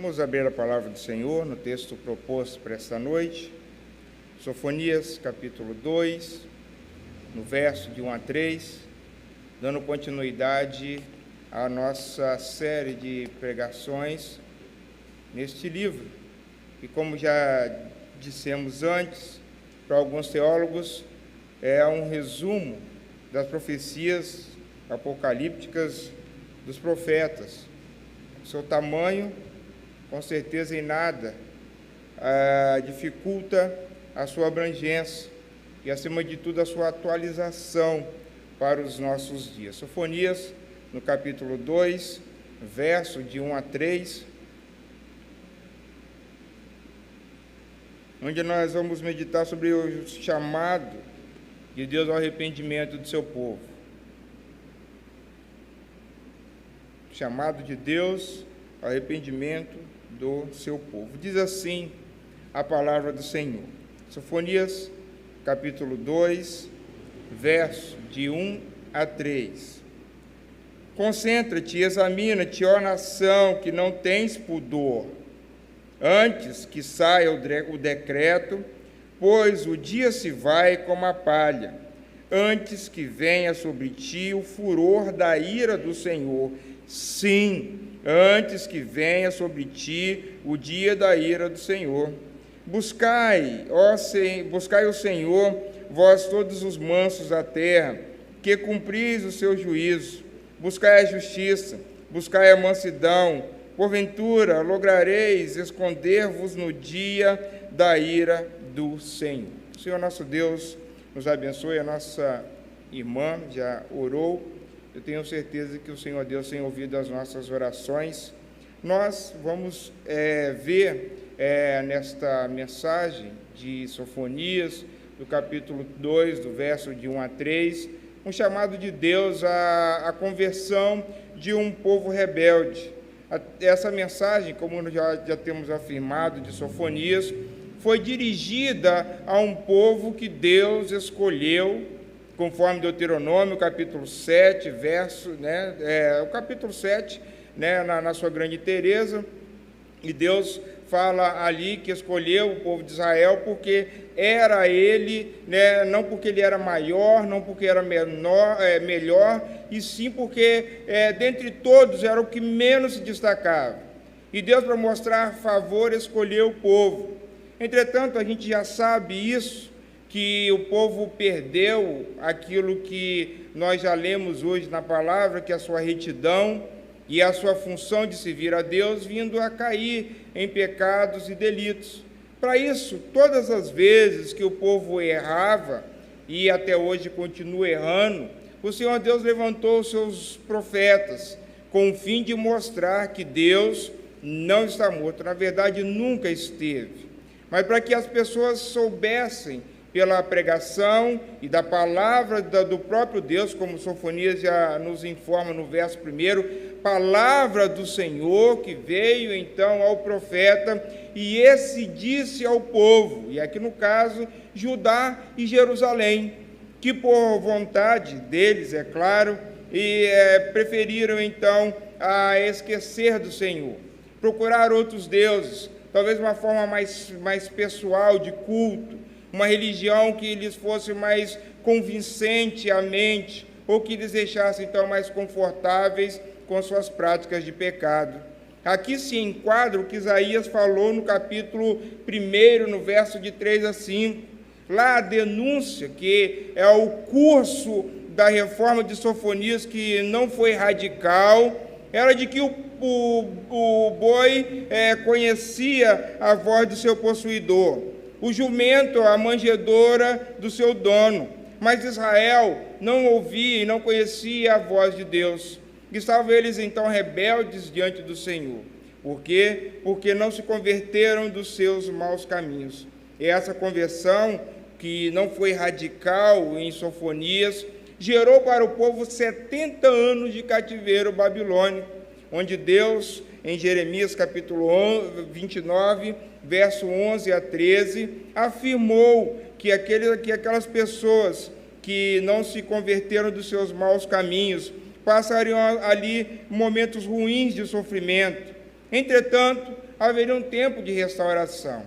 Vamos abrir a palavra do Senhor no texto proposto para esta noite, Sofonias, capítulo 2, no verso de 1 a 3, dando continuidade à nossa série de pregações neste livro. E como já dissemos antes, para alguns teólogos, é um resumo das profecias apocalípticas dos profetas. Seu tamanho, com certeza, em nada dificulta a sua abrangência e, acima de tudo, a sua atualização para os nossos dias. Sofonias, no capítulo 2, verso de 1 a 3, onde nós vamos meditar sobre o chamado de Deus ao arrependimento do seu povo. Chamado de Deus ao arrependimento do seu povo. Diz assim a palavra do Senhor. Sofonias, capítulo 2, verso de 1 a 3. Concentra-te e examina-te, ó nação, que não tens pudor, antes que saia o decreto, pois o dia se vai como a palha, antes que venha sobre ti o furor da ira do Senhor. Sim, antes que venha sobre ti o dia da ira do Senhor. Buscai o Senhor, vós todos os mansos da terra, que cumpris o seu juízo. Buscai a justiça, buscai a mansidão. Porventura lograreis esconder-vos no dia da ira do Senhor. Senhor nosso Deus, nos abençoe. A nossa irmã já orou. Eu tenho certeza que o Senhor Deus tem ouvido as nossas orações. Nós vamos ver nesta mensagem de Sofonias, do capítulo 2, do verso de 1 a 3, um chamado de Deus à conversão de um povo rebelde. Essa mensagem, como já temos afirmado, de Sofonias, foi dirigida a um povo que Deus escolheu, conforme Deuteronômio, capítulo 7, o capítulo 7, na sua grande inteireza, e Deus fala ali que escolheu o povo de Israel porque era ele, não porque ele era maior, não porque era melhor, e sim porque dentre todos era o que menos se destacava. E Deus, para mostrar favor, escolheu o povo. Entretanto, a gente já sabe isso, que o povo perdeu aquilo que nós já lemos hoje na palavra, que é a sua retidão e a sua função de servir a Deus, vindo a cair em pecados e delitos. Para isso, todas as vezes que o povo errava, e até hoje continua errando, o Senhor Deus levantou os seus profetas, com o fim de mostrar que Deus não está morto, na verdade nunca esteve, mas para que as pessoas soubessem, pela pregação e da palavra do próprio Deus, como Sofonias já nos informa no verso 1, palavra do Senhor que veio então ao profeta, e esse disse ao povo, e aqui no caso Judá e Jerusalém, que por vontade deles, é claro, preferiram então a esquecer do Senhor, procurar outros deuses, talvez uma forma mais pessoal de culto, uma religião que lhes fosse mais convincente à mente, ou que lhes deixasse, então, mais confortáveis com suas práticas de pecado. Aqui se enquadra o que Isaías falou no capítulo 1, no verso de 3 a 5. Lá a denúncia, que é o curso da reforma de Sofonias, que não foi radical, era de que o boi conhecia a voz do seu possuidor, o jumento, a manjedoura do seu dono. Mas Israel não ouvia e não conhecia a voz de Deus. Estavam eles, então, rebeldes diante do Senhor. Por quê? Porque não se converteram dos seus maus caminhos. E essa conversão, que não foi radical em Sofonias, gerou para o povo 70 anos de cativeiro babilônico, onde Deus, em Jeremias capítulo 29, verso 11 a 13, afirmou que aquelas pessoas que não se converteram dos seus maus caminhos passariam ali momentos ruins de sofrimento. Entretanto, haveria um tempo de restauração.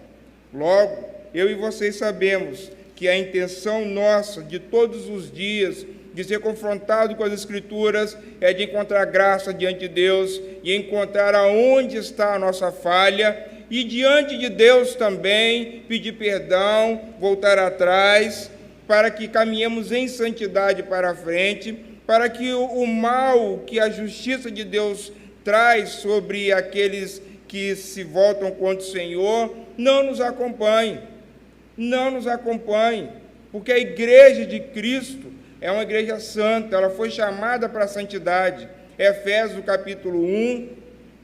Logo, eu e vocês sabemos que a intenção nossa de todos os dias, de ser confrontado com as Escrituras, é de encontrar graça diante de Deus e encontrar aonde está a nossa falha e diante de Deus também pedir perdão, voltar atrás, para que caminhemos em santidade para a frente, para que o mal que a justiça de Deus traz sobre aqueles que se voltam contra o Senhor não nos acompanhe. Não nos acompanhe, porque a igreja de Cristo é uma igreja santa, ela foi chamada para a santidade. Efésios capítulo 1,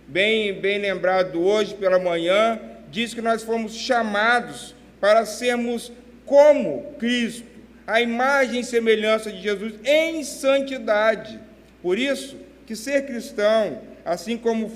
bem lembrado hoje pela manhã, diz que nós fomos chamados para sermos como Cristo, a imagem e semelhança de Jesus em santidade. Por isso, que ser cristão, assim como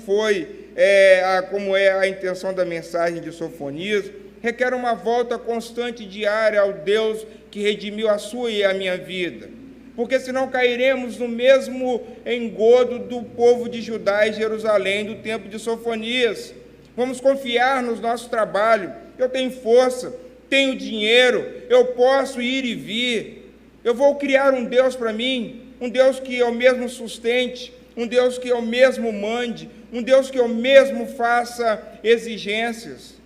como é a intenção da mensagem de Sofonias, requer uma volta constante e diária ao Deus que redimiu a sua e a minha vida, porque senão cairemos no mesmo engodo do povo de Judá e Jerusalém do tempo de Sofonias. Vamos confiar no nosso trabalho. Eu tenho força, tenho dinheiro, eu posso ir e vir, eu vou criar um Deus para mim, um Deus que eu mesmo sustente, um Deus que eu mesmo mande, um Deus que eu mesmo faça exigências.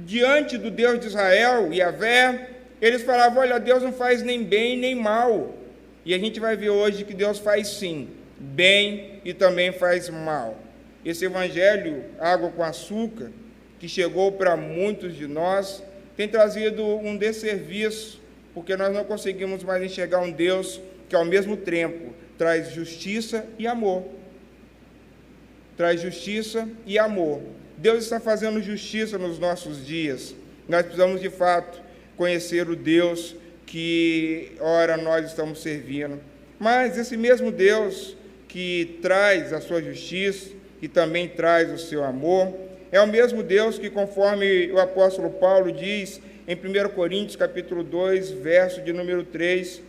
Diante do Deus de Israel, Yahvé, eles falavam, olha, Deus não faz nem bem nem mal. E a gente vai ver hoje que Deus faz sim, bem e também faz mal. Esse evangelho, água com açúcar, que chegou para muitos de nós, tem trazido um desserviço, porque nós não conseguimos mais enxergar um Deus que ao mesmo tempo traz justiça e amor. Traz justiça e amor. Deus está fazendo justiça nos nossos dias. Nós precisamos, de fato, conhecer o Deus que, ora, nós estamos servindo. Mas esse mesmo Deus que traz a sua justiça e também traz o seu amor, é o mesmo Deus que, conforme o apóstolo Paulo diz em 1 Coríntios, capítulo 2, verso de número 3,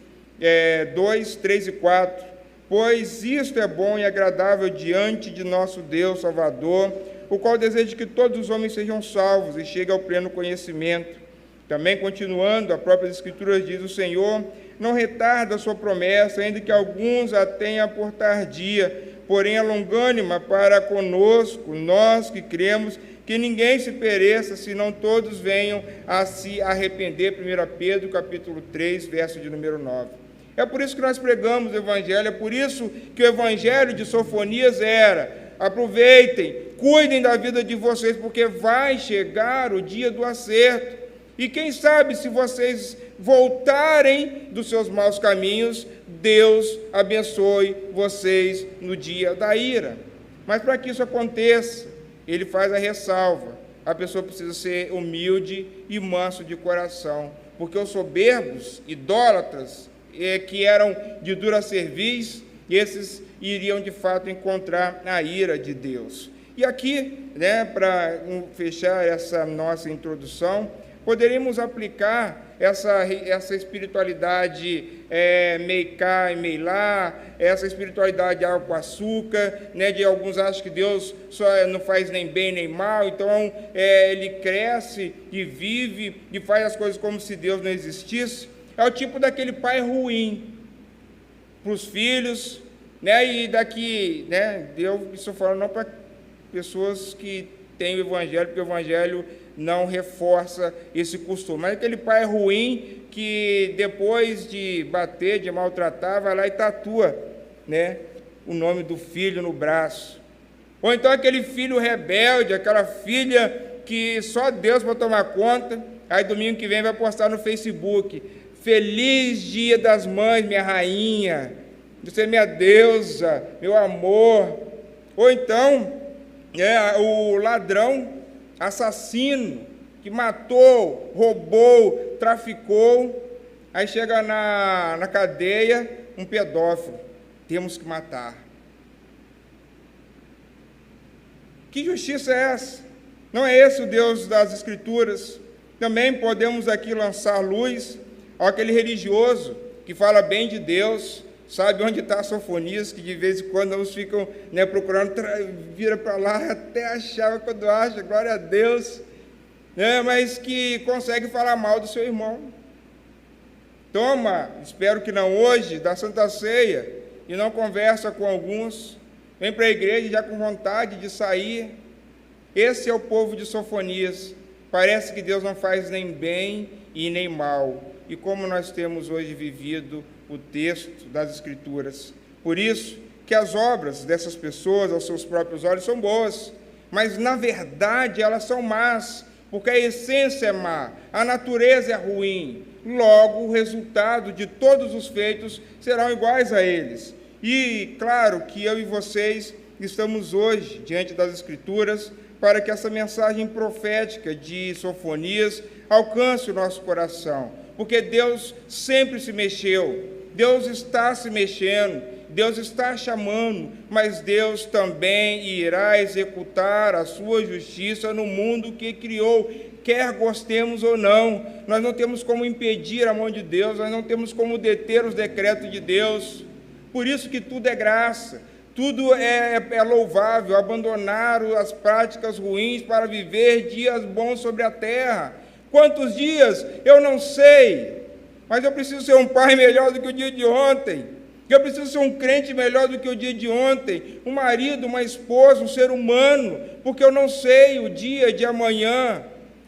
2, 3 e 4, pois isto é bom e agradável diante de nosso Deus Salvador, o qual deseja que todos os homens sejam salvos e cheguem ao pleno conhecimento. Também, continuando, a própria Escritura diz, o Senhor não retarda a sua promessa, ainda que alguns a tenham por tardia, porém é longânima para conosco, nós que cremos, que ninguém se pereça, senão todos venham a se arrepender. 1 Pedro, capítulo 3, verso de número 9. É por isso que nós pregamos o Evangelho, é por isso que o Evangelho de Sofonias era: aproveitem, cuidem da vida de vocês, porque vai chegar o dia do acerto. E quem sabe, se vocês voltarem dos seus maus caminhos, Deus abençoe vocês no dia da ira. Mas para que isso aconteça, ele faz a ressalva: a pessoa precisa ser humilde e manso de coração, porque os soberbos, idólatras, que eram de dura cerviz, esses iriam de fato encontrar a ira de Deus. E aqui, para fechar essa nossa introdução, poderíamos aplicar essa espiritualidade meio cá e meio lá, essa espiritualidade água com açúcar, de alguns acham que Deus só não faz nem bem nem mal, então ele cresce e vive e faz as coisas como se Deus não existisse. É o tipo daquele pai ruim para os filhos, e daqui, Deus, isso falando não para pessoas que têm o Evangelho, porque o Evangelho não reforça esse costume, mas aquele pai ruim que depois de bater, de maltratar, vai lá e tatua, o nome do filho no braço. Ou então aquele filho rebelde, aquela filha que só Deus vai tomar conta, aí domingo que vem vai postar no Facebook: Feliz Dia das Mães, minha rainha, você é minha deusa, meu amor. Ou então o ladrão, assassino, que matou, roubou, traficou, aí chega na cadeia um pedófilo: temos que matar. Que justiça é essa? Não é esse o Deus das Escrituras? Também podemos aqui lançar luz àquele religioso que fala bem de Deus, sabe onde está Sofonias, que de vez em quando uns ficam, né, procurando, vira para lá até achar, quando acha, glória a Deus, né, mas que consegue falar mal do seu irmão. Toma, espero que não hoje, da Santa Ceia, e não conversa com alguns, vem para a igreja já com vontade de sair. Esse é o povo de Sofonias. Parece que Deus não faz nem bem e nem mal. E como nós temos hoje vivido o texto das Escrituras. Por isso que as obras dessas pessoas, aos seus próprios olhos, são boas, mas na verdade elas são más, porque a essência é má, a natureza é ruim. Logo, o resultado de todos os feitos serão iguais a eles. E claro que eu e vocês estamos hoje diante das Escrituras para que essa mensagem profética de Sofonias alcance o nosso coração, porque Deus sempre se mexeu, Deus está se mexendo, Deus está chamando, mas Deus também irá executar a sua justiça no mundo que criou, quer gostemos ou não. Nós não temos como impedir a mão de Deus, nós não temos como deter os decretos de Deus. Por isso que tudo é graça, tudo é louvável, abandonar as práticas ruins para viver dias bons sobre a terra. Quantos dias? Eu não sei, mas eu preciso ser um pai melhor do que o dia de ontem, eu preciso ser um crente melhor do que o dia de ontem, um marido, uma esposa, um ser humano, porque eu não sei o dia de amanhã.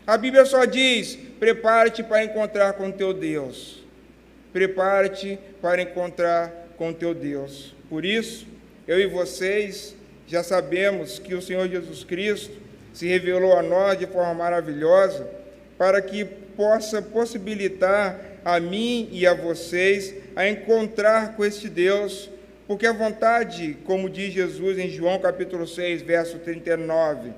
A Bíblia só diz: prepare-te para encontrar com teu Deus, prepare-te para encontrar com teu Deus. Por isso, eu e vocês já sabemos que o Senhor Jesus Cristo se revelou a nós de forma maravilhosa para que possa possibilitar a mim e a vocês a encontrar com este Deus, porque a vontade, como diz Jesus em João capítulo 6, verso 39,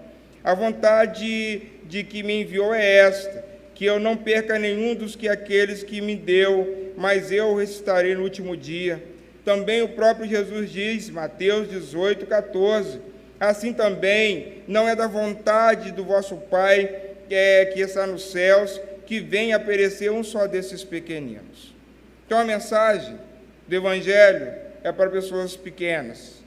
a vontade de que me enviou é esta, que eu não perca nenhum dos que aqueles que me deu, mas eu ressuscitarei no último dia. Também o próprio Jesus diz, Mateus 18, 14, assim também não é da vontade do vosso Pai que está nos céus, que venha a perecer um só desses pequeninos. Então a mensagem do Evangelho é para pessoas pequenas,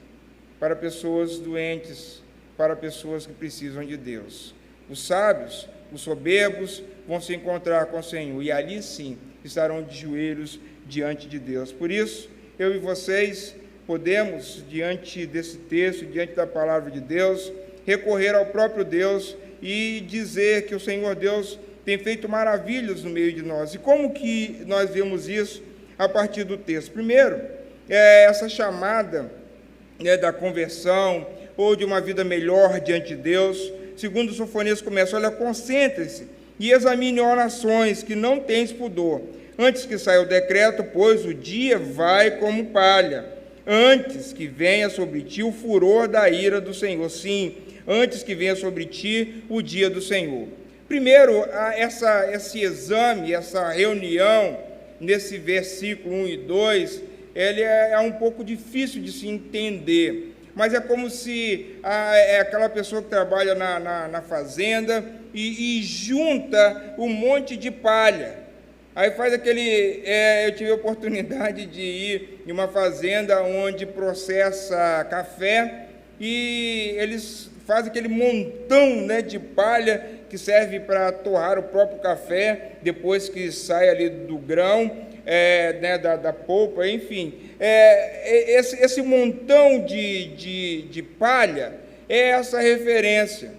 para pessoas doentes, para pessoas que precisam de Deus. Os sábios, os soberbos, vão se encontrar com o Senhor, e ali sim estarão de joelhos diante de Deus. Por isso, eu e vocês podemos, diante desse texto, diante da palavra de Deus, recorrer ao próprio Deus e dizer que o Senhor Deus tem feito maravilhas no meio de nós. E como que nós vemos isso a partir do texto? Primeiro, essa chamada da conversão ou de uma vida melhor diante de Deus. Segundo Sofonias começa, olha, concentre-se e examine, ó nações, que não tens pudor, antes que saia o decreto, pois o dia vai como palha, antes que venha sobre ti o furor da ira do Senhor, sim, antes que venha sobre ti o dia do Senhor. Primeiro, esse exame, essa reunião, nesse versículo 1 e 2, ele é um pouco difícil de se entender, mas é como se aquela pessoa que trabalha na fazenda e junta um monte de palha. Aí faz eu tive a oportunidade de ir em uma fazenda onde processa café e eles fazem aquele montão, né, de palha que serve para torrar o próprio café depois que sai ali do grão, né, da polpa, enfim. Esse montão de palha é essa referência.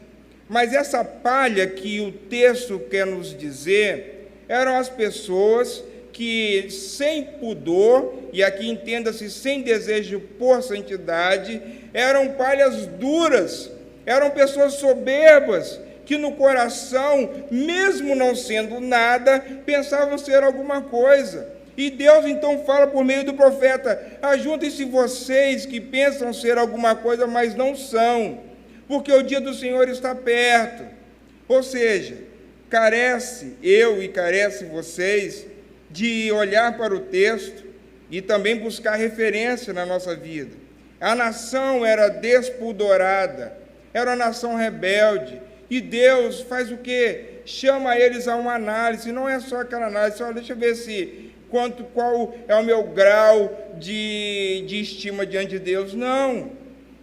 Mas essa palha que o texto quer nos dizer eram as pessoas que, sem pudor, e aqui entenda-se sem desejo por santidade, eram palhas duras, eram pessoas soberbas, que no coração, mesmo não sendo nada, pensavam ser alguma coisa. E Deus então fala por meio do profeta: ajuntem-se vocês que pensam ser alguma coisa, mas não são, porque o dia do Senhor está perto. Ou seja, carece eu e carece vocês de olhar para o texto e também buscar referência na nossa vida. A nação era despudorada, era uma nação rebelde, e Deus faz o quê? Chama eles a uma análise. Não é só aquela análise, deixa eu ver se qual é o meu grau de estima diante de Deus. Não,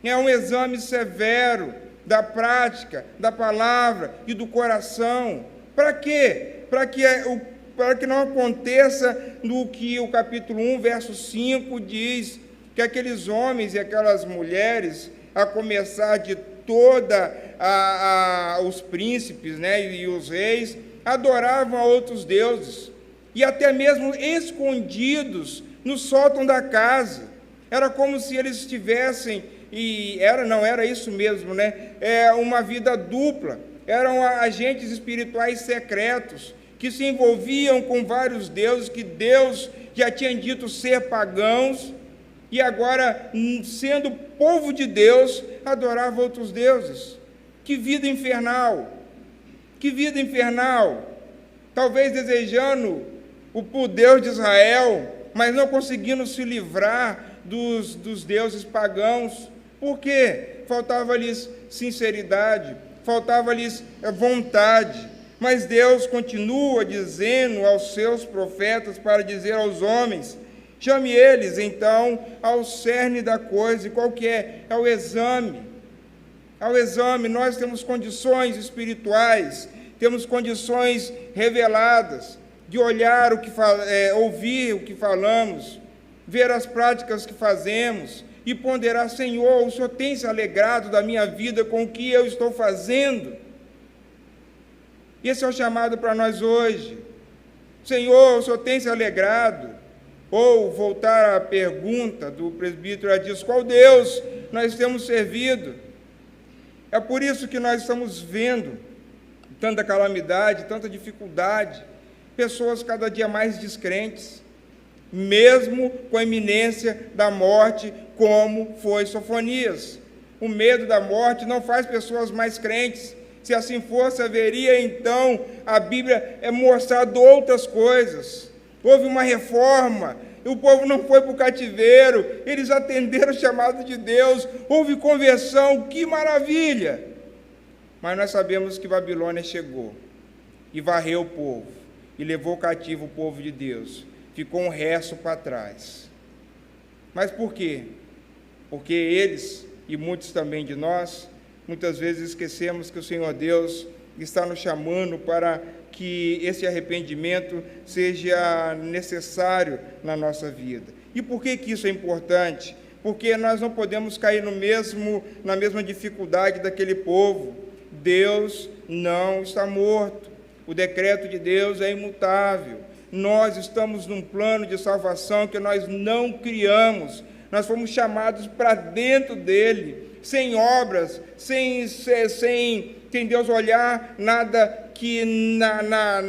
é um exame severo da prática, da palavra e do coração. Para quê? Para que não aconteça no que o capítulo 1, verso 5 diz, que aqueles homens e aquelas mulheres, a começar de os príncipes, né, e os reis, adoravam a outros deuses, e até mesmo escondidos no sótão da casa. Era como se eles estivessem, era isso mesmo, né? Uma vida dupla. Eram agentes espirituais secretos, que se envolviam com vários deuses, que Deus já tinha dito ser pagãos, e agora, sendo povo de Deus, adorava outros deuses. Que vida infernal! Que vida infernal! Talvez desejando o Deus de Israel, mas não conseguindo se livrar dos deuses pagãos. Por quê? Faltava-lhes sinceridade, faltava-lhes vontade. Mas Deus continua dizendo aos seus profetas para dizer aos homens: chame eles, então, ao cerne da coisa. E qual que é? É o exame. Ao exame. Nós temos condições espirituais, temos condições reveladas de olhar ouvir o que falamos, ver as práticas que fazemos e ponderar: Senhor, o Senhor tem se alegrado da minha vida com o que eu estou fazendo? Esse é o chamado para nós hoje. Senhor, o Senhor tem se alegrado? Ou, voltar à pergunta do presbítero, ela diz: qual Deus nós temos servido? É por isso que nós estamos vendo tanta calamidade, tanta dificuldade, pessoas cada dia mais descrentes, mesmo com a iminência da morte, como foi Sofonias. O medo da morte não faz pessoas mais crentes. Se assim fosse, haveria então a Bíblia mostrado outras coisas. Houve uma reforma, o povo não foi para o cativeiro, eles atenderam o chamado de Deus, houve conversão, que maravilha! Mas nós sabemos que Babilônia chegou e varreu o povo, e levou cativo o povo de Deus. Ficou um resto para trás. Mas por quê? Porque eles, e muitos também de nós, muitas vezes esquecemos que o Senhor Deus está nos chamando para que esse arrependimento seja necessário na nossa vida. E por que isso é importante? Porque nós não podemos cair na mesma dificuldade daquele povo. Deus não está morto. O decreto de Deus é imutável. Nós estamos num plano de salvação que nós não criamos. Nós fomos chamados para dentro dele, sem obras, sem Deus olhar nada que na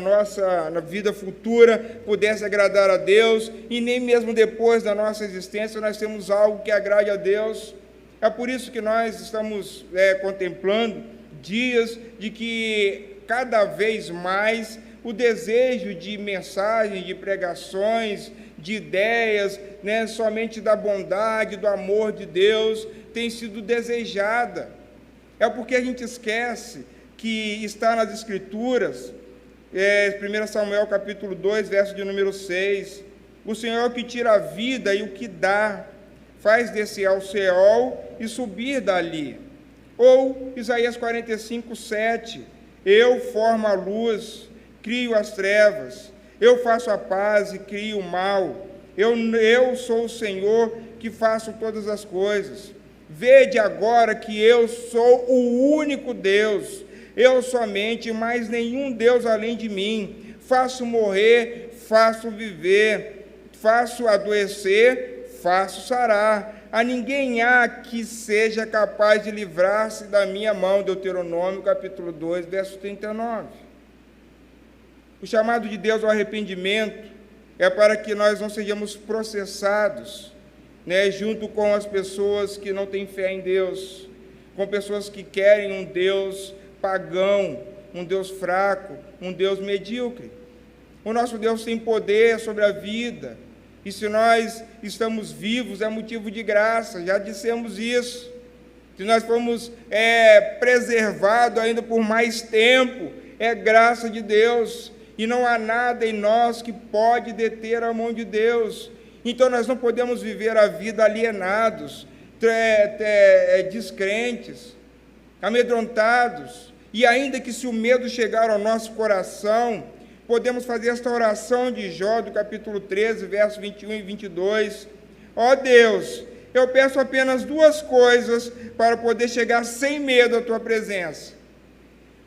nossa vida futura pudesse agradar a Deus, e nem mesmo depois da nossa existência nós temos algo que agrade a Deus. É por isso que nós estamos contemplando dias de que cada vez mais o desejo de mensagens, de pregações, de ideias, né, somente da bondade, do amor de Deus, tem sido desejada. É porque a gente esquece que está nas Escrituras, 1 Samuel capítulo 2, verso de número 6, o Senhor é o que tira a vida e o que dá, faz descer ao Seol e subir dali. Ou Isaías 45, 7, eu formo a luz, crio as trevas, eu faço a paz e crio o mal, eu sou o Senhor que faço todas as coisas. Vede agora que eu sou o único Deus, eu somente, mais nenhum Deus além de mim. Faço morrer, faço viver, faço adoecer, faço sarar. A ninguém há que seja capaz de livrar-se da minha mão. Deuteronômio capítulo 2, verso 39. O chamado de Deus ao arrependimento é para que nós não sejamos processados, né, junto com as pessoas que não têm fé em Deus, com pessoas que querem um Deus pagão, um Deus fraco, um Deus medíocre. O nosso Deus tem poder sobre a vida, e se nós estamos vivos é motivo de graça, já dissemos isso. Se nós formos preservados ainda por mais tempo, é graça de Deus. e não há nada em nós que pode deter a mão de Deus. Então nós não podemos viver a vida alienados, descrentes, amedrontados, e ainda que se o medo chegar ao nosso coração, podemos fazer esta oração de Jó, do capítulo 13, versos 21 e 22. Ó Deus, eu peço apenas duas coisas para poder chegar sem medo à tua presença.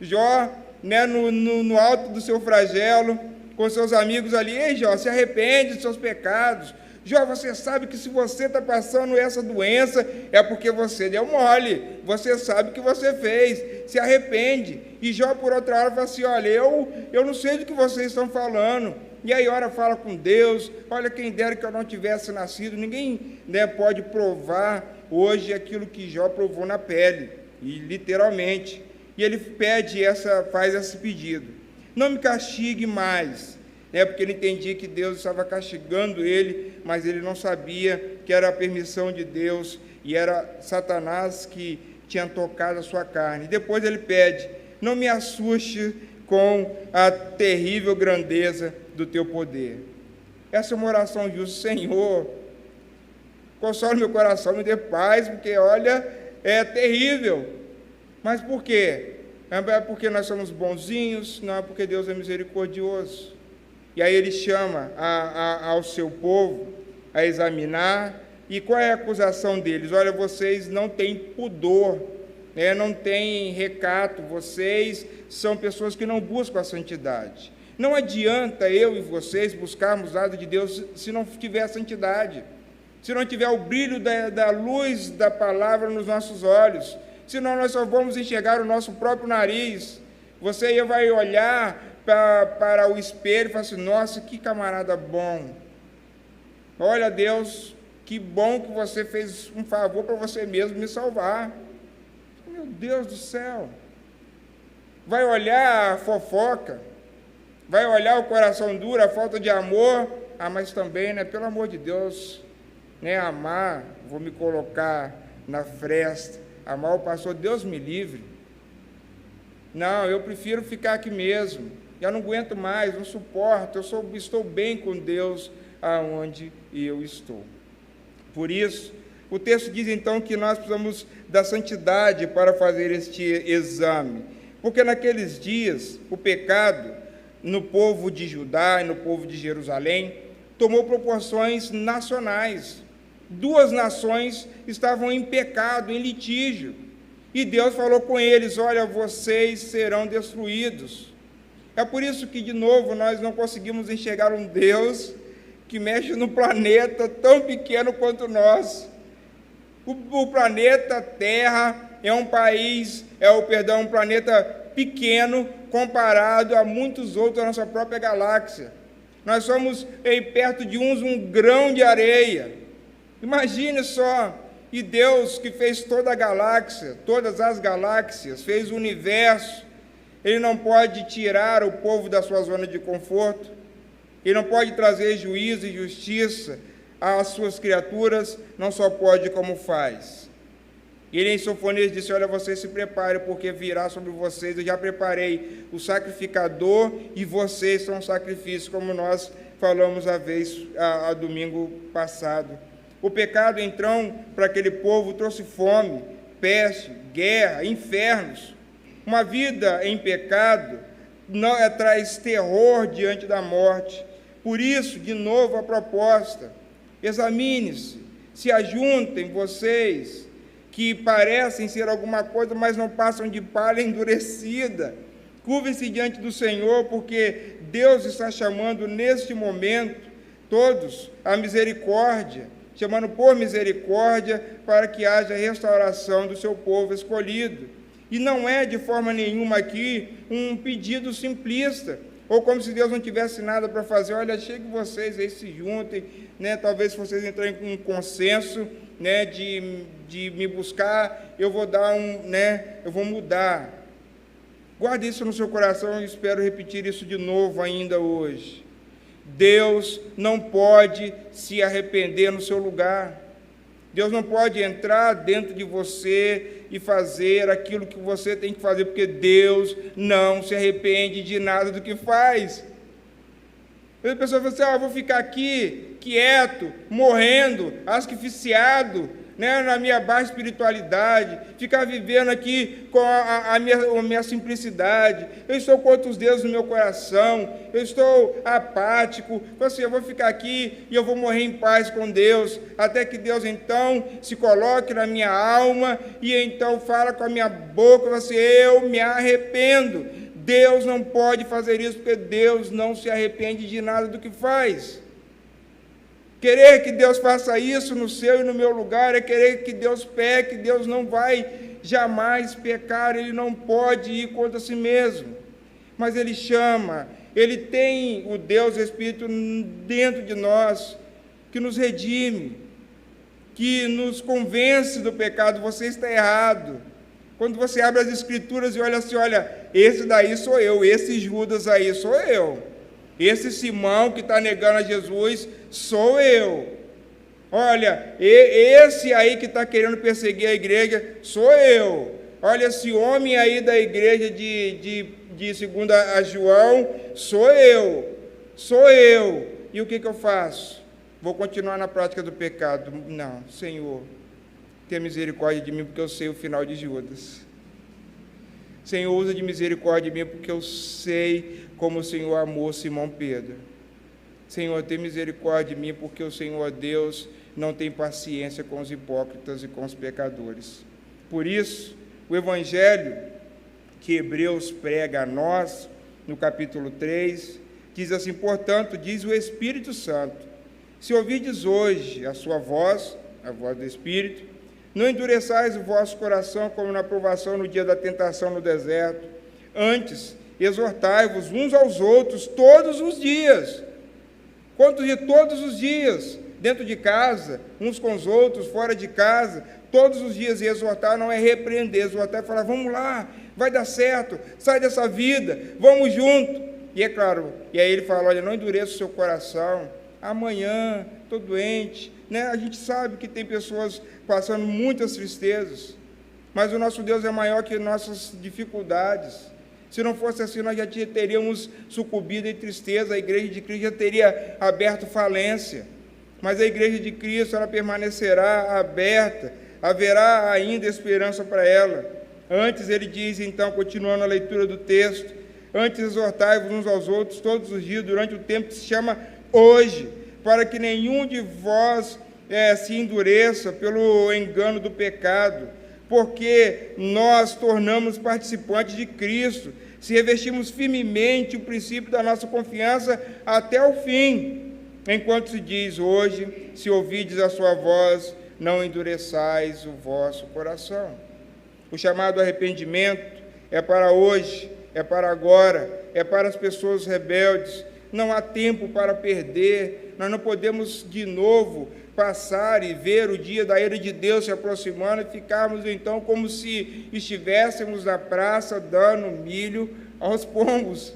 Jó, no alto do seu flagelo, com seus amigos ali: ei, Jó, se arrepende dos seus pecados. Jó, você sabe que se você está passando essa doença, é porque você deu mole, você sabe o que você fez, se arrepende. E Jó, por outra hora, fala assim: olha, eu não sei do que vocês estão falando. E aí, ora, fala com Deus: olha, quem dera que eu não tivesse nascido. Ninguém pode provar hoje aquilo que Jó provou na pele, e literalmente. E ele faz esse pedido: não me castigue mais. Porque ele entendia que Deus estava castigando ele, mas ele não sabia que era a permissão de Deus e era Satanás que tinha tocado a sua carne. Depois ele pede: não me assuste com a terrível grandeza do teu poder. Essa é uma oração justa. Senhor, consola meu coração, me dê paz, porque olha, é terrível. Mas por quê? É porque nós somos bonzinhos? Não, é porque Deus é misericordioso. E aí ele chama ao seu povo a examinar. E qual é a acusação deles? Olha, vocês não têm pudor, não têm recato, vocês são pessoas que não buscam a santidade. Não adianta eu e vocês buscarmos nada de Deus se não tiver a santidade, se não tiver o brilho da luz da palavra nos nossos olhos, senão nós só vamos enxergar o nosso próprio nariz. Você vai olhar para o espelho e falar assim: nossa, que camarada bom, olha, Deus, que bom que você fez um favor para você mesmo me salvar. Meu Deus do céu. Vai olhar a fofoca, vai olhar o coração duro, a falta de amor. Mas também, pelo amor de Deus, amar, vou me colocar na fresta, amar o pastor, Deus me livre. Não, eu prefiro ficar aqui mesmo. Eu não aguento mais, não suporto, estou bem com Deus aonde eu estou. Por isso, o texto diz então que nós precisamos da santidade para fazer este exame. Porque naqueles dias, o pecado no povo de Judá e no povo de Jerusalém tomou proporções nacionais. Duas nações estavam em pecado, em litígio. E Deus falou com eles: olha, vocês serão destruídos. É por isso que, de novo, nós não conseguimos enxergar um Deus que mexe no planeta tão pequeno quanto nós. O planeta Terra é um planeta pequeno comparado a muitos outros da nossa própria galáxia. Nós somos, perto de um grão de areia. Imagine só, e Deus que fez toda a galáxia, todas as galáxias, fez o universo, Ele não pode tirar o povo da sua zona de conforto, Ele não pode trazer juízo e justiça às suas criaturas, não só pode como faz. Ele em Sofonias disse: olha, vocês se preparem, porque virá sobre vocês, eu já preparei o sacrificador e vocês são sacrifício, como nós falamos a domingo passado. O pecado, então, para aquele povo trouxe fome, peste, guerra, infernos. Uma vida em pecado traz terror diante da morte. Por isso, de novo, a proposta: examine-se, se ajuntem vocês, que parecem ser alguma coisa, mas não passam de palha endurecida. Curvem-se diante do Senhor, porque Deus está chamando neste momento todos à misericórdia, chamando por misericórdia para que haja restauração do seu povo escolhido. E não é de forma nenhuma aqui um pedido simplista, ou como se Deus não tivesse nada para fazer. Olha, chegue vocês aí, se juntem, talvez vocês entrem com um consenso, de me buscar, eu vou eu vou mudar. Guarde isso no seu coração, e espero repetir isso de novo ainda hoje. Deus não pode se arrepender no seu lugar. Deus não pode entrar dentro de você e fazer aquilo que você tem que fazer, porque Deus não se arrepende de nada do que faz. A pessoa fala assim, vou ficar aqui, quieto, morrendo, asfixiado, né, na minha baixa espiritualidade, ficar vivendo aqui com a minha simplicidade, eu estou com outros deuses no meu coração, eu estou apático, assim, eu vou ficar aqui e eu vou morrer em paz com Deus, até que Deus então se coloque na minha alma e então fala com a minha boca, assim, eu me arrependo. Deus não pode fazer isso, porque Deus não se arrepende de nada do que faz. Querer que Deus faça isso no seu e no meu lugar é querer que Deus peque. Deus não vai jamais pecar, Ele não pode ir contra si mesmo. Mas Ele chama, Ele tem o Deus Espírito dentro de nós, que nos redime, que nos convence do pecado. Você está errado. Quando você abre as Escrituras e olha assim, olha, esse daí sou eu, esse Judas aí sou eu. Esse Simão que está negando a Jesus, sou eu. Olha, esse aí que está querendo perseguir a igreja, sou eu. Olha, esse homem aí da igreja de 2 a João, sou eu. Sou eu. E o que eu faço? Vou continuar na prática do pecado? Não, Senhor, tenha misericórdia de mim, porque eu sei o final de Judas. Senhor, usa de misericórdia de mim, porque eu sei como o Senhor amou Simão Pedro. Senhor, tenha misericórdia de mim, porque o Senhor Deus não tem paciência com os hipócritas e com os pecadores. Por isso, o Evangelho que Hebreus prega a nós, no capítulo 3, diz assim, portanto, diz o Espírito Santo, se ouvides hoje a sua voz, a voz do Espírito, não endureçais o vosso coração como na provação no dia da tentação no deserto. Antes, exortai-vos uns aos outros todos os dias. Quantos de todos os dias? Dentro de casa, uns com os outros, fora de casa, todos os dias. E exortar não é repreender, exortar é falar, vamos lá, vai dar certo, sai dessa vida, vamos junto. E é claro, e aí ele fala, olha, não endureça o seu coração, amanhã, estou doente, né? A gente sabe que tem pessoas passando muitas tristezas, mas o nosso Deus é maior que nossas dificuldades. Se não fosse assim, nós já teríamos sucumbido em tristeza, a igreja de Cristo já teria aberto falência, mas a igreja de Cristo, ela permanecerá aberta, haverá ainda esperança para ela. Antes ele diz, então, continuando a leitura do texto, antes exortai-vos uns aos outros todos os dias, durante o tempo que se chama hoje, para que nenhum de vós se endureça pelo engano do pecado, porque nós tornamos participantes de Cristo, se revestimos firmemente o princípio da nossa confiança até o fim, enquanto se diz hoje, se ouvides a sua voz, não endureçais o vosso coração. O chamado arrependimento é para hoje, é para agora, é para as pessoas rebeldes. Não há tempo para perder, nós não podemos de novo passar e ver o dia da ira de Deus se aproximando e ficarmos então como se estivéssemos na praça dando milho aos pombos.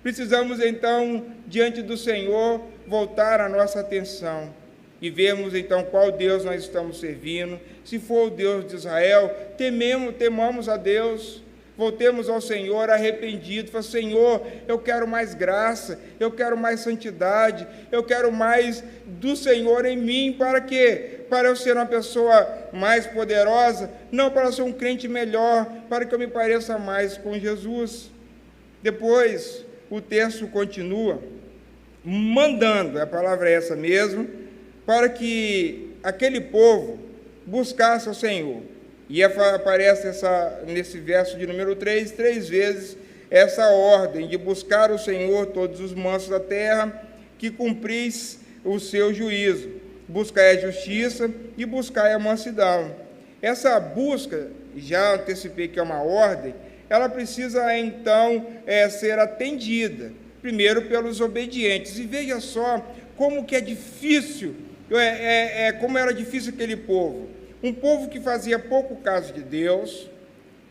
Precisamos então, diante do Senhor, voltar a nossa atenção e vermos então qual Deus nós estamos servindo. Se for o Deus de Israel, temamos a Deus. Voltemos ao Senhor arrependido, fala, Senhor, eu quero mais graça, eu quero mais santidade, eu quero mais do Senhor em mim, para quê? Para eu ser uma pessoa mais poderosa, não para ser um crente melhor, para que eu me pareça mais com Jesus. Depois, o texto continua, mandando, a palavra é essa mesmo, para que aquele povo buscasse o Senhor. E aparece nesse verso de número 3, 3 vezes, essa ordem de buscar o Senhor, todos os mansos da terra, que cumpris o seu juízo. Buscai a justiça e buscai a mansidão. Essa busca, já antecipei que é uma ordem, ela precisa então ser atendida, primeiro pelos obedientes. E veja só como que é difícil, como era difícil aquele povo. Um povo que fazia pouco caso de Deus,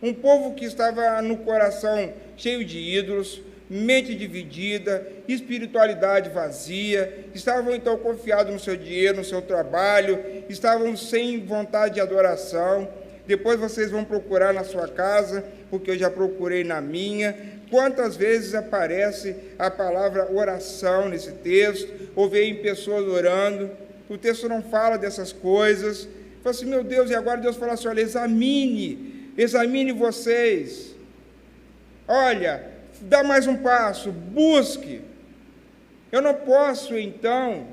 um povo que estava no coração cheio de ídolos, mente dividida, espiritualidade vazia, estavam então confiados no seu dinheiro, no seu trabalho, estavam sem vontade de adoração. Depois vocês vão procurar na sua casa, porque eu já procurei na minha, Quantas vezes aparece a palavra oração nesse texto, ou vem pessoas orando, o texto não fala dessas coisas. Fala assim, meu Deus, e agora Deus fala assim, olha, examine vocês, olha, dá mais um passo, busque. Eu não posso, então,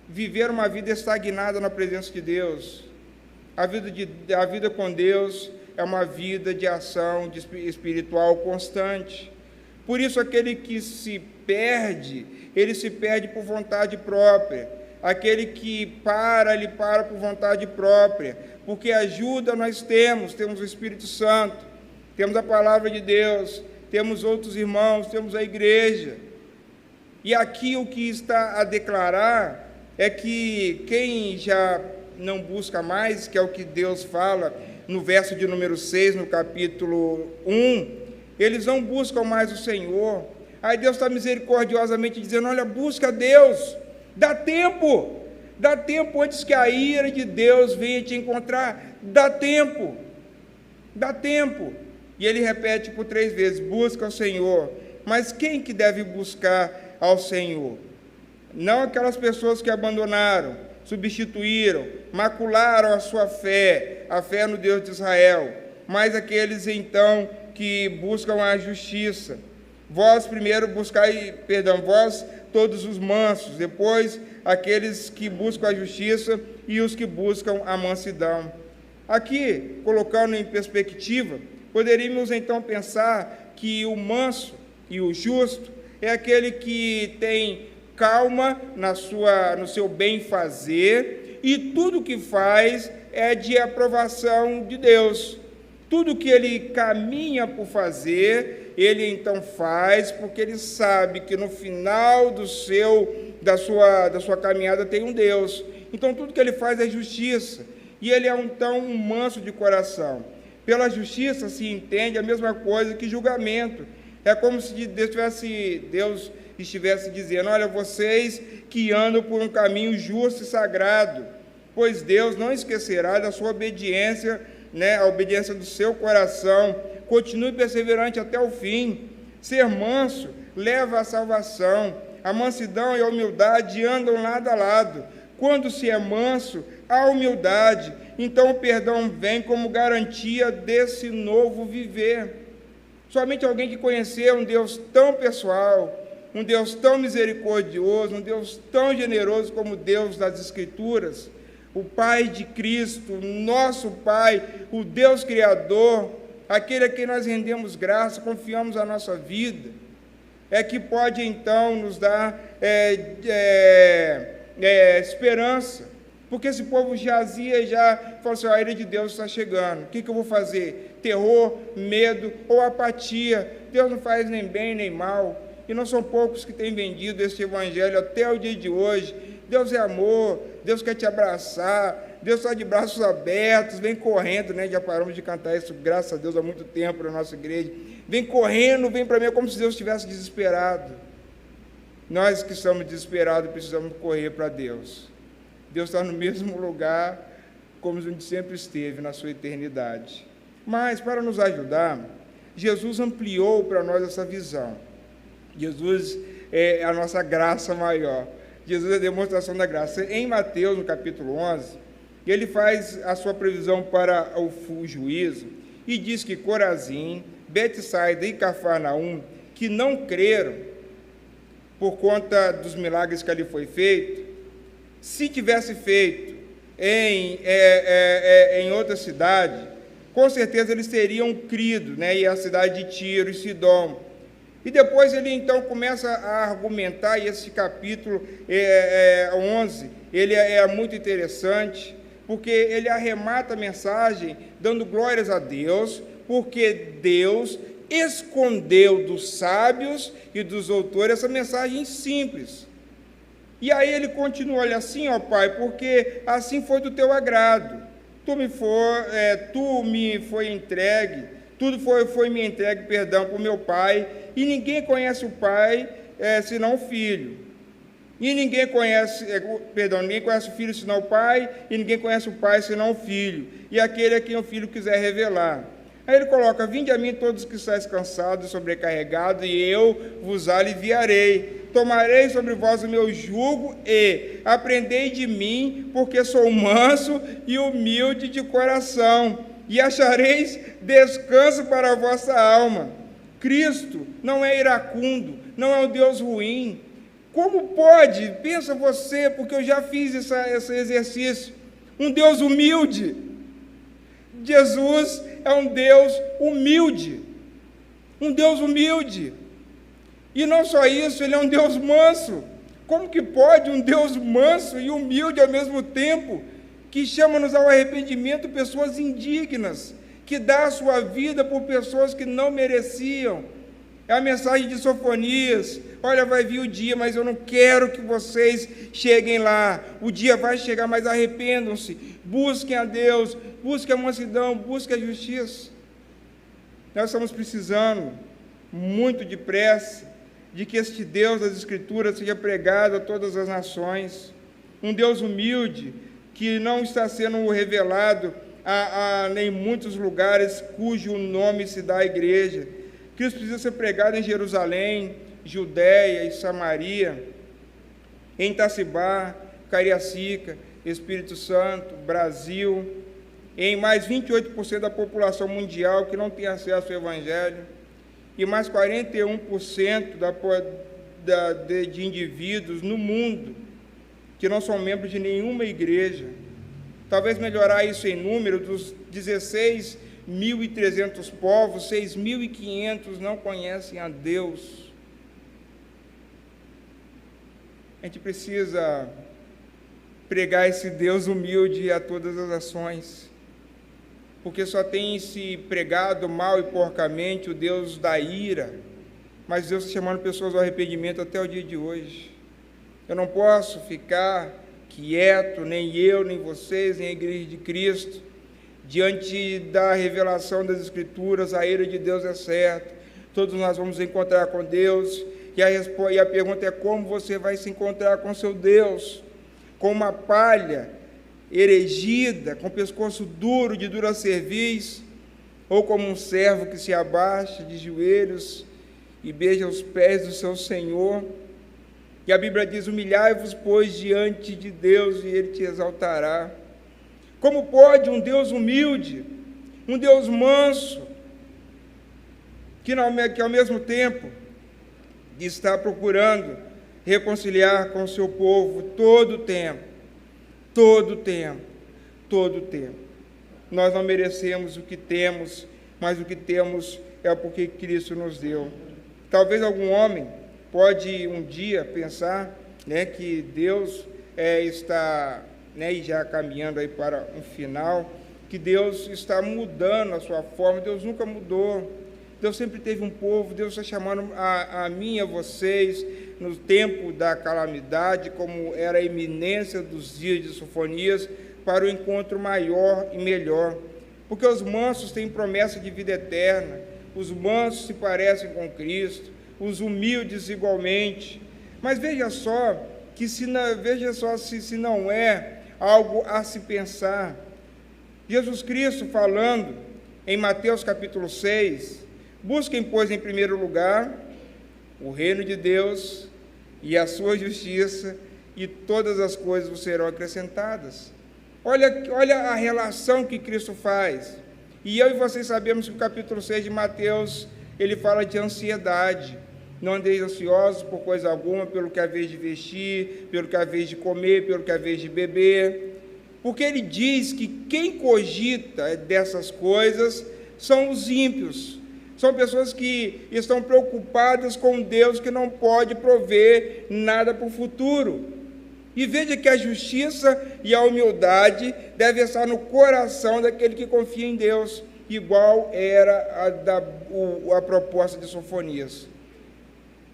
viver uma vida estagnada na presença de Deus. A vida com Deus é uma vida de ação espiritual constante. Por isso, aquele que se perde, ele se perde por vontade própria. Aquele que para, ele para por vontade própria. Porque ajuda nós temos o Espírito Santo, temos a palavra de Deus, temos outros irmãos, temos a igreja. E aqui o que está a declarar é que quem já não busca mais, que é o que Deus fala no verso de número 6, no capítulo 1, eles não buscam mais o Senhor. Aí Deus está misericordiosamente dizendo, olha, busca Deus, dá tempo antes que a ira de Deus venha te encontrar, dá tempo. E ele repete por 3 vezes, busca o Senhor. Mas quem que deve buscar ao Senhor? Não aquelas pessoas que abandonaram, substituíram, macularam a sua fé, a fé no Deus de Israel, mas aqueles então que buscam a justiça. Vós todos os mansos, depois aqueles que buscam a justiça e os que buscam a mansidão. Aqui, colocando em perspectiva, poderíamos então pensar que o manso e o justo é aquele que tem calma no seu bem fazer, e tudo que faz é de aprovação de Deus. Tudo que ele caminha por fazer, ele então faz, porque ele sabe que no final da sua caminhada tem um Deus. Então tudo que ele faz é justiça, e ele é então um manso de coração. Pela justiça se entende a mesma coisa que julgamento. É como se Deus estivesse dizendo, olha, vocês que andam por um caminho justo e sagrado, pois Deus não esquecerá da sua obediência, a obediência do seu coração. Continue perseverante até o fim. Ser manso leva à salvação. A mansidão e a humildade andam lado a lado. Quando se é manso, há humildade. Então o perdão vem como garantia desse novo viver. Somente alguém que conheceu um Deus tão pessoal, um Deus tão misericordioso, um Deus tão generoso como o Deus das Escrituras, o Pai de Cristo, nosso Pai, o Deus Criador, aquele a quem nós rendemos graça, confiamos a nossa vida, é que pode então nos dar esperança, porque esse povo jazia e já falou assim, a ira de Deus está chegando, o que eu vou fazer? Terror, medo ou apatia. Deus não faz nem bem nem mal, e não são poucos que têm vendido esse evangelho até o dia de hoje. Deus é amor, Deus quer te abraçar, Deus está de braços abertos, vem correndo, já paramos de cantar isso, graças a Deus, há muito tempo na nossa igreja, vem correndo, vem para mim, é como se Deus estivesse desesperado. Nós que estamos desesperados, precisamos correr para Deus. Deus está no mesmo lugar, como a gente sempre esteve na sua eternidade. Mas, para nos ajudar, Jesus ampliou para nós essa visão. Jesus é a nossa graça maior. Jesus é a demonstração da graça. Em Mateus, no capítulo 11, ele faz a sua previsão para o juízo e diz que Corazim, Betsaida e Cafarnaum, que não creram por conta dos milagres que ali foi feito, se tivesse feito em outra cidade, com certeza eles teriam crido, e a cidade de Tiro e Sidom. E depois ele então começa a argumentar, e esse capítulo 11, ele é muito interessante, porque ele arremata a mensagem dando glórias a Deus, porque Deus escondeu dos sábios e dos doutores essa mensagem simples. E aí ele continua, olha, assim, ó Pai, porque assim foi do teu agrado, tudo me foi entregue por meu Pai, e ninguém conhece o Pai senão o Filho. E ninguém conhece o Filho senão o Pai, e ninguém conhece o Pai senão o Filho, e aquele a quem o Filho quiser revelar. Aí ele coloca: vinde a mim todos que estáis cansados e sobrecarregados, e eu vos aliviarei. Tomarei sobre vós o meu jugo e aprendei de mim, porque sou manso e humilde de coração, e achareis descanso para a vossa alma. Cristo não é iracundo, não é um Deus ruim. Como pode, pensa você, porque eu já fiz esse exercício, um Deus humilde? Jesus é um Deus humilde, um Deus humilde. E não só isso, ele é um Deus manso. Como que pode um Deus manso e humilde ao mesmo tempo, que chama-nos ao arrependimento pessoas indignas, que dá a sua vida por pessoas que não mereciam? É a mensagem de Sofonias: olha, vai vir o dia, mas eu não quero que vocês cheguem lá. O dia vai chegar, mas arrependam-se, busquem a Deus, busquem a mansidão, busquem a justiça. Nós estamos precisando, muito depressa, de que este Deus das Escrituras seja pregado a todas as nações. Um Deus humilde, que não está sendo revelado em muitos lugares cujo nome se dá à igreja. Cristo precisa ser pregado em Jerusalém, Judéia e Samaria, em Itacibá, Cariacica, Espírito Santo, Brasil, em mais 28% da população mundial que não tem acesso ao Evangelho, e mais 41% de indivíduos no mundo que não são membros de nenhuma igreja. Talvez melhorar isso em número: dos 16.300 povos, 6.500 não conhecem a Deus. A gente precisa pregar esse Deus humilde a todas as nações, porque só tem se pregado mal e porcamente o Deus da ira, mas Deus está chamando pessoas ao arrependimento até o dia de hoje. Eu não posso ficar quieto, nem eu, nem vocês, nem a Igreja de Cristo, diante da revelação das Escrituras. A ira de Deus é certa, todos nós vamos encontrar com Deus, e a pergunta é: como você vai se encontrar com seu Deus? Com uma palha erigida, com pescoço duro, de dura cerviz, ou como um servo que se abaixa de joelhos e beija os pés do seu Senhor? E a Bíblia diz: humilhai-vos, pois, diante de Deus, e Ele te exaltará. Como pode um Deus humilde, um Deus manso, que ao mesmo tempo está procurando reconciliar com o seu povo todo o tempo, Nós não merecemos o que temos, mas o que temos é porque Cristo nos deu. Talvez algum homem pode um dia pensar, que Deus está, e já caminhando aí para um final, que Deus está mudando a sua forma. Deus nunca mudou. Deus sempre teve um povo. Deus está chamando a mim e a vocês, no tempo da calamidade, como era a iminência dos dias de Sofonias, para o encontro maior e melhor. Porque os mansos têm promessa de vida eterna, os mansos se parecem com Cristo, os humildes igualmente. Mas veja só se não é algo a se pensar. Jesus Cristo falando em Mateus capítulo 6, busquem, pois, em primeiro lugar o reino de Deus e a sua justiça, e todas as coisas vos serão acrescentadas. Olha a relação que Cristo faz. E eu e vocês sabemos que o capítulo 6 de Mateus, ele fala de ansiedade. Não andeis ansiosos por coisa alguma, pelo que haveis de vestir, pelo que haveis de comer, pelo que haveis de beber. Porque ele diz que quem cogita dessas coisas são os ímpios. São pessoas que estão preocupadas com Deus, que não pode prover nada para o futuro. E veja que a justiça e a humildade devem estar no coração daquele que confia em Deus, igual era a proposta de Sofonias.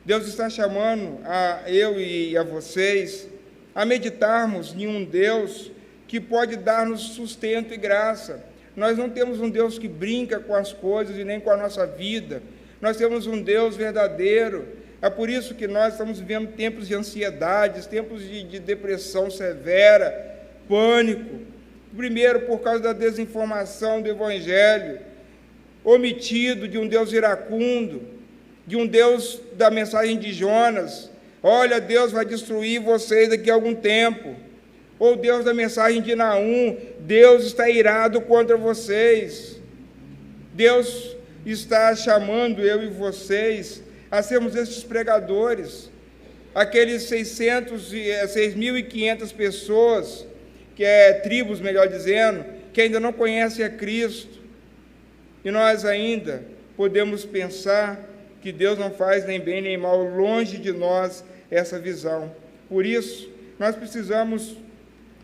Deus está chamando a eu e a vocês a meditarmos em um Deus que pode dar-nos sustento e graça. Nós não temos um Deus que brinca com as coisas e nem com a nossa vida. Nós temos um Deus verdadeiro. É por isso que nós estamos vivendo tempos de ansiedades, tempos de depressão severa, pânico. Primeiro, por causa da desinformação do Evangelho. omitido, de um Deus iracundo, de um Deus da mensagem de Jonas: olha, Deus vai destruir vocês daqui a algum tempo. Ou Deus da mensagem de Naum: Deus está irado contra vocês. Deus está chamando eu e vocês a sermos esses pregadores, aqueles 6.500 pessoas, tribos, melhor dizendo, que ainda não conhecem a Cristo. E nós ainda podemos pensar que Deus não faz nem bem nem mal, longe de nós essa visão. Por isso, nós precisamos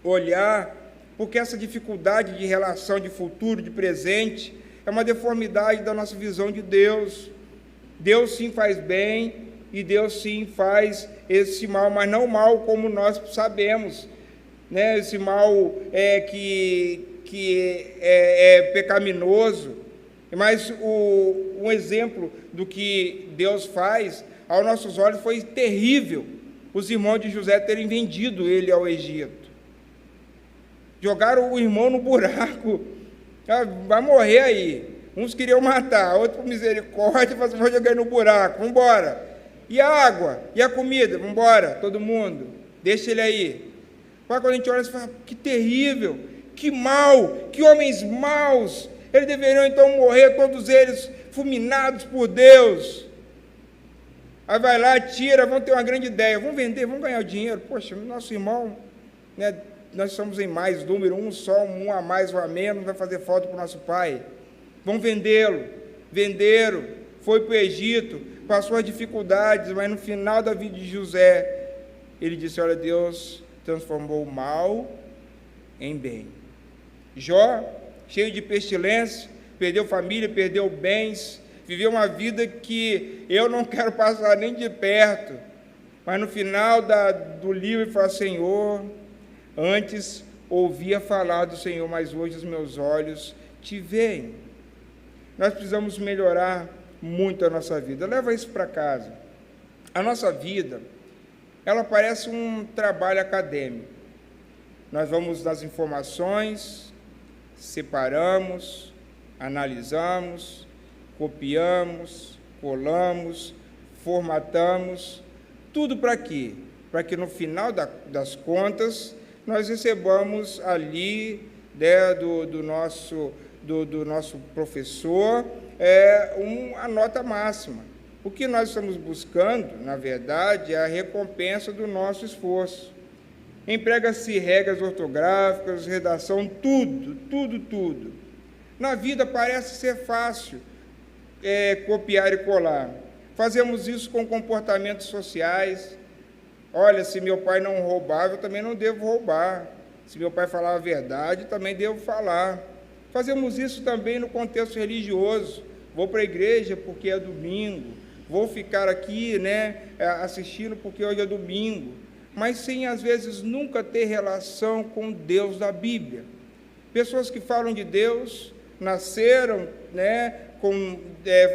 olhar, porque essa dificuldade de relação de futuro, de presente, é uma deformidade da nossa visão de Deus. Deus sim faz bem e Deus sim faz esse mal, mas não mal como nós sabemos, né? Esse mal que é pecaminoso. Mas um exemplo do que Deus faz aos nossos olhos foi terrível: os irmãos de José terem vendido ele ao Egito. Jogaram o irmão no buraco. Vai morrer aí. Uns queriam matar, outros por misericórdia, vou jogar no buraco, vamos embora. E a água? E a comida? Vamos embora, todo mundo. Deixa ele aí. Quando a gente olha e fala: que terrível, que mal, que homens maus. Eles deveriam então morrer, todos eles fulminados por Deus. Aí vai lá, tira, vão ter uma grande ideia: vamos vender, vamos ganhar o dinheiro. Poxa, nosso irmão, né, nós somos em mais número, um só, um a mais ou a menos, vai fazer falta para o nosso pai. Vamos vendê-lo. Venderam, foi para o Egito, passou as dificuldades, mas no final da vida de José, ele disse: olha, Deus transformou o mal em bem. Jó, cheio de pestilência, perdeu família, perdeu bens, viveu uma vida que eu não quero passar nem de perto, mas no final do livro ele fala: Senhor, antes ouvia falar do Senhor, mas hoje os meus olhos te veem. Nós precisamos melhorar muito a nossa vida. Leva isso para casa. A nossa vida, ela parece um trabalho acadêmico. Nós vamos nas informações, separamos, analisamos, copiamos, colamos, formatamos, tudo para quê? Para que no final das contas nós recebamos ali, né, do nosso professor a nota máxima. O que nós estamos buscando, na verdade, é a recompensa do nosso esforço. Emprega-se regras ortográficas, redação, tudo. Na vida parece ser fácil copiar e colar. Fazemos isso com comportamentos sociais. Olha, se meu pai não roubava, eu também não devo roubar. Se meu pai falava a verdade, também devo falar. Fazemos isso também no contexto religioso. Vou para a igreja porque é domingo. Vou ficar aqui, né, assistindo porque hoje é domingo. Mas sem, às vezes, nunca ter relação com Deus da Bíblia. Pessoas que falam de Deus, nasceram, né,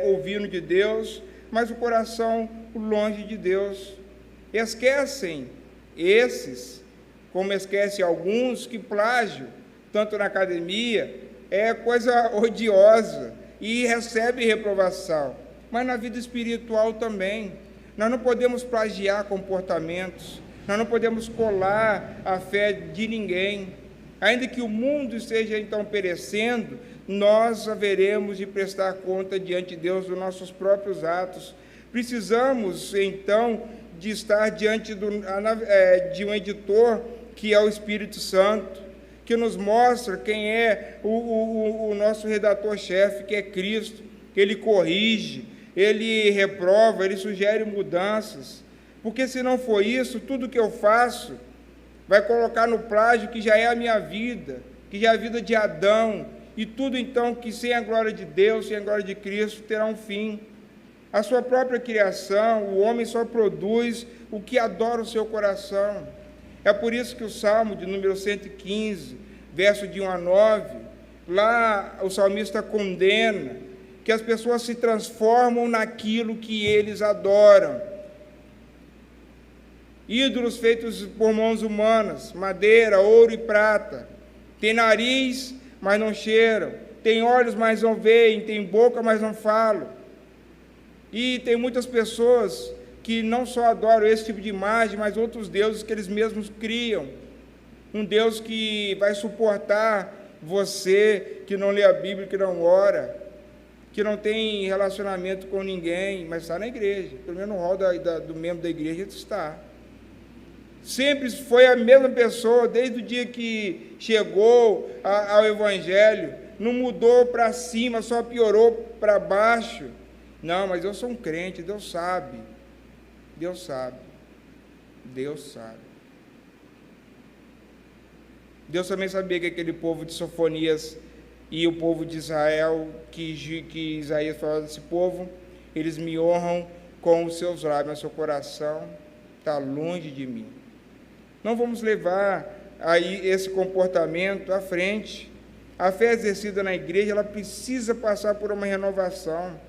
ouvindo de Deus, mas o coração longe de Deus. Esquecem esses, como esquecem alguns, que plágio, tanto na academia, é coisa odiosa e recebe reprovação. Mas na vida espiritual também. Nós não podemos plagiar comportamentos, nós não podemos colar a fé de ninguém. Ainda que o mundo esteja então perecendo, nós haveremos de prestar conta diante de Deus dos nossos próprios atos. Precisamos então de estar diante de um editor que é o Espírito Santo, que nos mostra quem é o nosso redator-chefe, que é Cristo, que ele corrige, ele reprova, ele sugere mudanças. Porque se não for isso, tudo que eu faço vai colocar no plágio que já é a minha vida, que já é a vida de Adão, e tudo então que sem a glória de Deus, sem a glória de Cristo, terá um fim. A sua própria criação, o homem só produz o que adora o seu coração. É por isso que o Salmo de número 115, verso de 1 a 9, lá o salmista condena que as pessoas se transformam naquilo que eles adoram. Ídolos feitos por mãos humanas, madeira, ouro e prata, têm nariz, mas não cheiram, Tem olhos, mas não veem, tem boca, mas não falam. E tem muitas pessoas que não só adoram esse tipo de imagem, mas outros deuses que eles mesmos criam. Um Deus que vai suportar você, que não lê a Bíblia, que não ora, que não tem relacionamento com ninguém, mas está na igreja. Pelo menos no rol do membro da igreja está. Sempre foi a mesma pessoa, desde o dia que chegou ao Evangelho. Não mudou para cima, só piorou para baixo. Não, mas eu sou um crente, Deus sabe. Deus sabe. Deus sabe. Deus também sabia que aquele povo de Sofonias e o povo de Israel, que Isaías falou desse povo, eles me honram com os seus lábios, mas seu coração está longe de mim. Não vamos levar aí esse comportamento à frente. A fé exercida na igreja, ela precisa passar por uma renovação.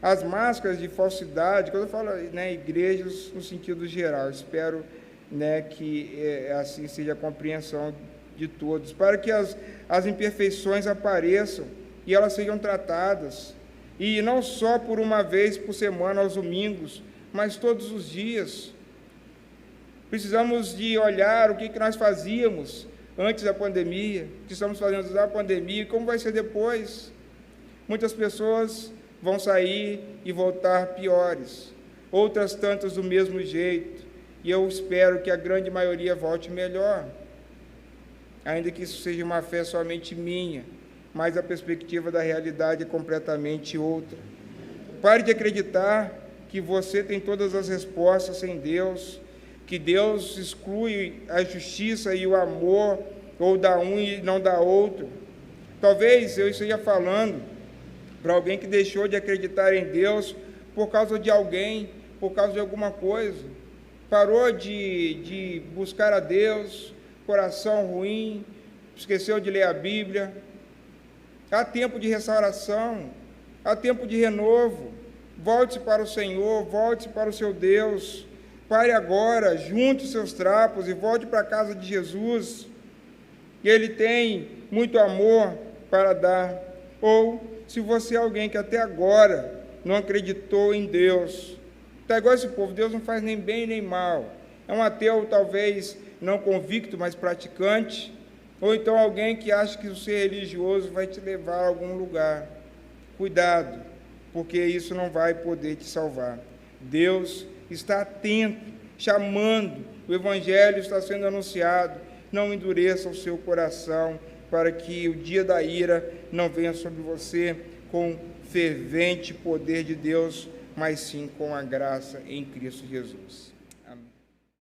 As máscaras de falsidade, quando eu falo, igrejas no sentido geral, espero, que assim seja a compreensão de todos, para que as imperfeições apareçam e elas sejam tratadas, e não só por uma vez por semana, aos domingos, mas todos os dias. Precisamos de olhar o que nós fazíamos antes da pandemia, o que estamos fazendo antes da pandemia e como vai ser depois. Muitas pessoas vão sair e voltar piores, outras tantas do mesmo jeito, e eu espero que a grande maioria volte melhor, ainda que isso seja uma fé somente minha, mas a perspectiva da realidade é completamente outra. Pare de acreditar que você tem todas as respostas em Deus, que Deus exclui a justiça e o amor, ou dá um e não dá outro. Talvez eu esteja falando para alguém que deixou de acreditar em Deus por causa de alguém, por causa de alguma coisa, parou de buscar a Deus, coração ruim, esqueceu de ler a Bíblia. Há tempo de restauração, há tempo de renovo. Volte-se para o Senhor, volte-se para o seu Deus. Pare agora, junte os seus trapos e volte para a casa de Jesus. Ele tem muito amor para dar. Ou, se você é alguém que até agora não acreditou em Deus, está igual esse povo, Deus não faz nem bem nem mal. É um ateu, talvez, não convicto, mas praticante. Ou então alguém que acha que o ser religioso vai te levar a algum lugar. Cuidado, porque isso não vai poder te salvar. Deus está atento, chamando, o Evangelho está sendo anunciado. Não endureça o seu coração, para que o dia da ira não venha sobre você com fervente poder de Deus, mas sim com a graça em Cristo Jesus.